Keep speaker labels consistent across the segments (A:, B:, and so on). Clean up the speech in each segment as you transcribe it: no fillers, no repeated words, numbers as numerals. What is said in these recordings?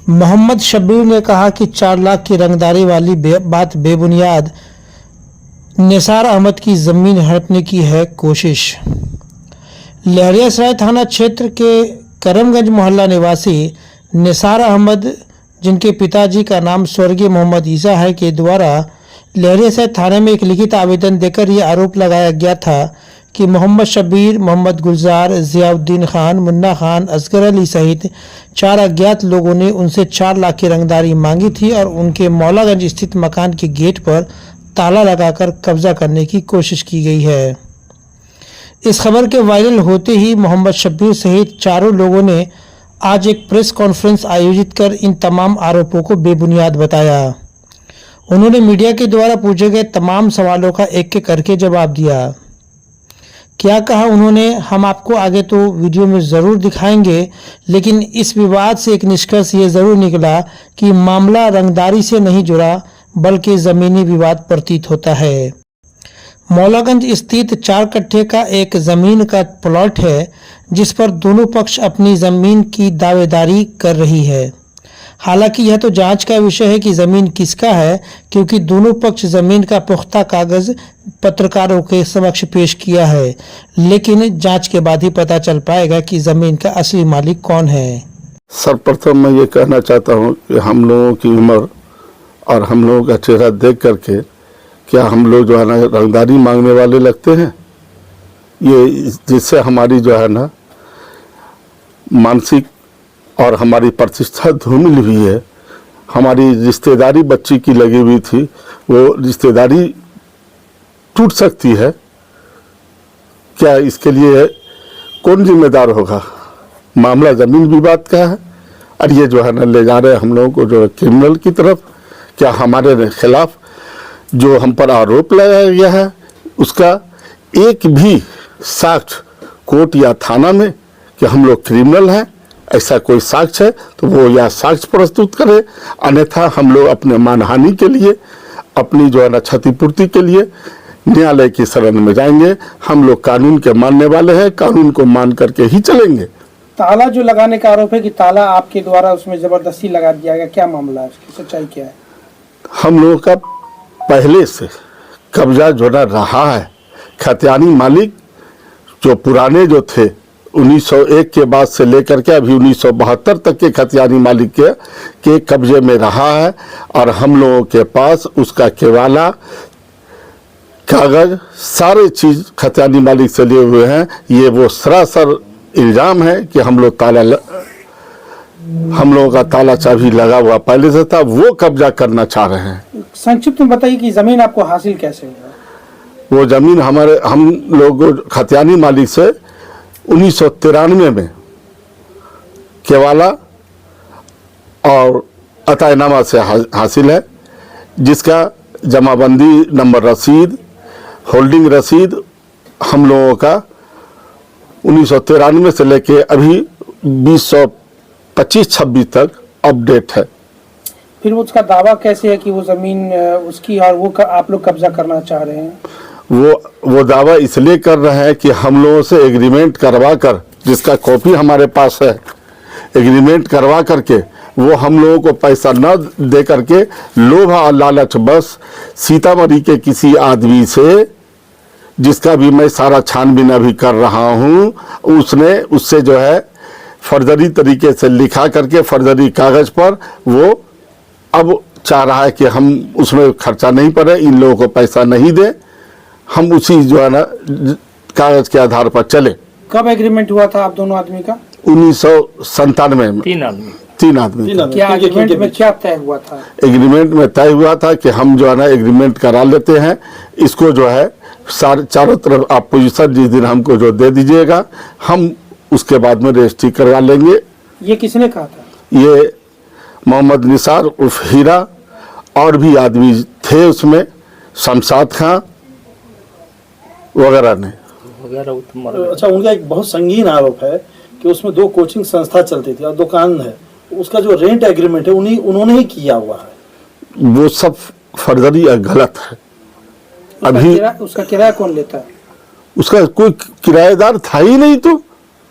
A: मोहम्मद शब्बीर ने कहा कि 4 लाख की रंगदारी वाली बात बेबुनियाद। निसार अहमद की ज़मीन हड़पने की है कोशिश। लहरियासराय थाना क्षेत्र के करमगंज मोहल्ला निवासी निसार अहमद, जिनके पिताजी का नाम स्वर्गीय मोहम्मद ईसा है, के द्वारा लहरियासराय थाने में एक लिखित आवेदन देकर यह आरोप लगाया गया था कि मोहम्मद शब्बीर, मोहम्मद गुलजार, जियाउद्दीन खान, मुन्ना खान, असगर अली सहित 4 अज्ञात लोगों ने उनसे 4 लाख की रंगदारी मांगी थी और उनके मौलागंज स्थित मकान के गेट पर ताला लगाकर कब्जा करने की कोशिश की गई है। इस खबर के वायरल होते ही मोहम्मद शब्बीर सहित 4 लोगों ने आज एक प्रेस कॉन्फ्रेंस आयोजित कर इन तमाम आरोपों को बेबुनियाद बताया। उन्होंने मीडिया के द्वारा पूछे गए तमाम सवालों का एक एक करके जवाब दिया। क्या कहा उन्होंने, हम आपको आगे तो वीडियो में ज़रूर दिखाएंगे, लेकिन इस विवाद से एक निष्कर्ष ये ज़रूर निकला कि मामला रंगदारी से नहीं जुड़ा बल्कि ज़मीनी विवाद प्रतीत होता है। मौलागंज स्थित 4 कट्ठे का एक ज़मीन का प्लॉट है जिस पर दोनों पक्ष अपनी ज़मीन की दावेदारी कर रही है। हालांकि यह तो जांच का विषय है कि ज़मीन किसका है, क्योंकि दोनों पक्ष ज़मीन का पुख्ता कागज़ पत्रकारों के समक्ष पेश किया है, लेकिन जांच के बाद ही पता चल पाएगा कि ज़मीन का असली मालिक कौन है।
B: सर्वप्रथम मैं ये कहना चाहता हूँ कि हम लोगों की उम्र और हम लोगों का चेहरा देख करके क्या हम लोग जो है ना रंगदारी मांगने वाले लगते हैं? ये जिससे हमारी जो है ना मानसिक और हमारी प्रतिष्ठा धूमिल हुई है। हमारी रिश्तेदारी बच्ची की लगी हुई थी, वो रिश्तेदारी टूट सकती है। क्या इसके लिए कौन जिम्मेदार होगा? मामला ज़मीन विवाद का है और ये जो है ना ले जा रहे हैं हम लोगों को जो है क्रिमिनल की तरफ। क्या हमारे खिलाफ जो हम पर आरोप लगाया गया है उसका एक भी साक्ष्य कोर्ट या थाना में कि हम लोग क्रिमिनल हैं, ऐसा कोई साक्ष्य है तो वो या साक्ष्य प्रस्तुत करे, अन्यथा हम लोग अपने मानहानि के लिए, अपनी जो है ना क्षतिपूर्ति के लिए न्यायालय की शरण में जाएंगे। हम लोग कानून के मानने वाले हैं, कानून को मान करके ही चलेंगे।
A: ताला जो लगाने का आरोप है कि ताला आपके द्वारा उसमें जबरदस्ती लगा दिया गया, क्या मामला है, उसकी सच्चाई क्या है?
B: हम लोगों का पहले से कब्जा जो ना रहा है। खतियानी मालिक जो पुराने जो थे 1901 के बाद से लेकर के अभी 1972 तक के खतियानी मालिक के कब्जे में रहा है और हम लोगों के पास उसका केवाला, कागज, सारे चीज खतियानी मालिक से लिए हुए हैं। ये वो सरासर इल्जाम है कि हम लोगों का ताला चाबी लगा हुआ पहले से था, वो कब्जा करना चाह रहे हैं।
A: संक्षिप्त में बताइए कि जमीन आपको हासिल कैसे हुआ?
B: वो जमीन हम लोग खतियानी मालिक से 1993 में केवाला और अतायनामा से हासिल है, जिसका जमाबंदी नंबर रसीद, होल्डिंग रसीद हम लोगों का 1993 से लेके अभी 2025-26 तक अपडेट है।
A: फिर उसका दावा कैसे है कि वो जमीन उसकी और वो आप लोग कब्जा करना चाह रहे हैं?
B: वो दावा इसलिए कर रहे हैं कि हम लोगों से एग्रीमेंट करवा कर, जिसका कॉपी हमारे पास है, एग्रीमेंट करवा करके वो हम लोगों को पैसा न दे करके लोभ और लालच बस सीतामढ़ी के किसी आदमी से, जिसका भी मैं सारा छानबीन अभी कर रहा हूँ, उससे जो है फर्जरी तरीके से लिखा करके फर्जरी कागज पर वो अब चाह रहा है कि हम उसमें खर्चा नहीं पड़े, इन लोगों को पैसा नहीं दे, हम उसी जो है ना कागज के आधार पर चले।
A: कब एग्रीमेंट हुआ था आप दोनों आदमी का?
B: 1997 में। तीन आदमी।
A: क्या एग्रीमेंट में क्या तय हुआ था?
B: एग्रीमेंट में तय हुआ था कि हम जो है ना एग्रीमेंट करा लेते हैं, इसको जो है चारों तरफ आप पोजीशन जिस दिन हमको जो दे दीजिएगा, हम उसके बाद में रजिस्ट्री करवा लेंगे।
A: ये किसने कहा था?
B: ये मोहम्मद निसार उर्फ हीरा और भी आदमी थे उसमें, शमशाद खां वगैरह ने।
C: अच्छा, उनका एक बहुत संगीन आरोप है कि उसमें 2 कोचिंग संस्था चलती थी और दुकान है, उसका जो रेंट एग्रीमेंट है उन्होंने ही किया हुआ है।
B: वो सब फर्जरी गलत है। अभी
A: उसका किराया कौन लेता है?
B: उसका कोई किराएदार था ही नहीं, तो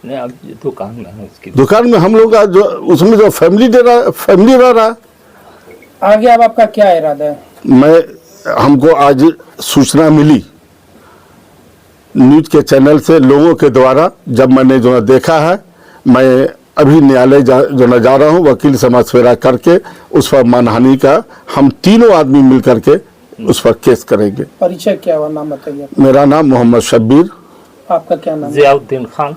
D: नहीं, अब ये दुकान में है उसकी।
B: दुकान में हम लोग का जो उसमें जो फैमिली रह रहा है।
E: आगे अब आपका क्या इरादा है?
B: हमको आज सूचना मिली न्यूज के चैनल से, लोगों के द्वारा, जब मैंने जो देखा है, मैं अभी न्यायालय जा रहा हूँ, वकील से मशवरा करके उस पर मानहानि का हम तीनों आदमी मिल करके उस पर केस करेंगे।
E: परिचय क्या हुआ, नाम बताइए।
B: मेरा नाम मोहम्मद शब्बीर।
E: आपका क्या नाम है?
D: जियाउद्दीन खान।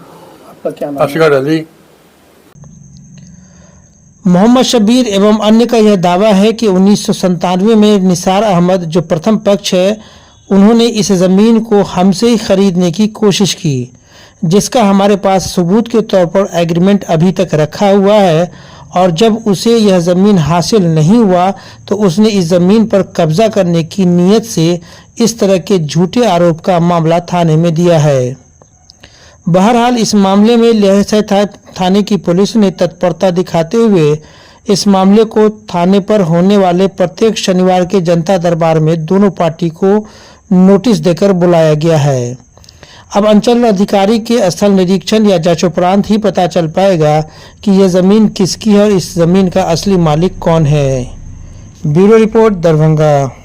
E: आपका क्या नाम है?
F: असगर अली।
A: मोहम्मद शब्बीर एवं अन्य का यह दावा है कि 1997 में निसार अहमद, जो प्रथम पक्ष है, उन्होंने इस ज़मीन को हमसे ही खरीदने की कोशिश की, जिसका हमारे पास सबूत के तौर पर एग्रीमेंट अभी तक रखा हुआ है। और जब उसे यह ज़मीन हासिल नहीं हुआ तो उसने इस ज़मीन पर कब्जा करने की नीयत से इस तरह के झूठे आरोप का मामला थाने में दिया है। बहरहाल इस मामले में लहरसराय थाने की पुलिस ने तत्परता दिखाते हुए इस मामले को थाने पर होने वाले प्रत्येक शनिवार के जनता दरबार में दोनों पार्टी को नोटिस देकर बुलाया गया है। अब अंचल अधिकारी के स्थल निरीक्षण या जांच उपरांत ही पता चल पाएगा कि यह जमीन किसकी है और इस जमीन का असली मालिक कौन है। Bureau report, Darbhanga.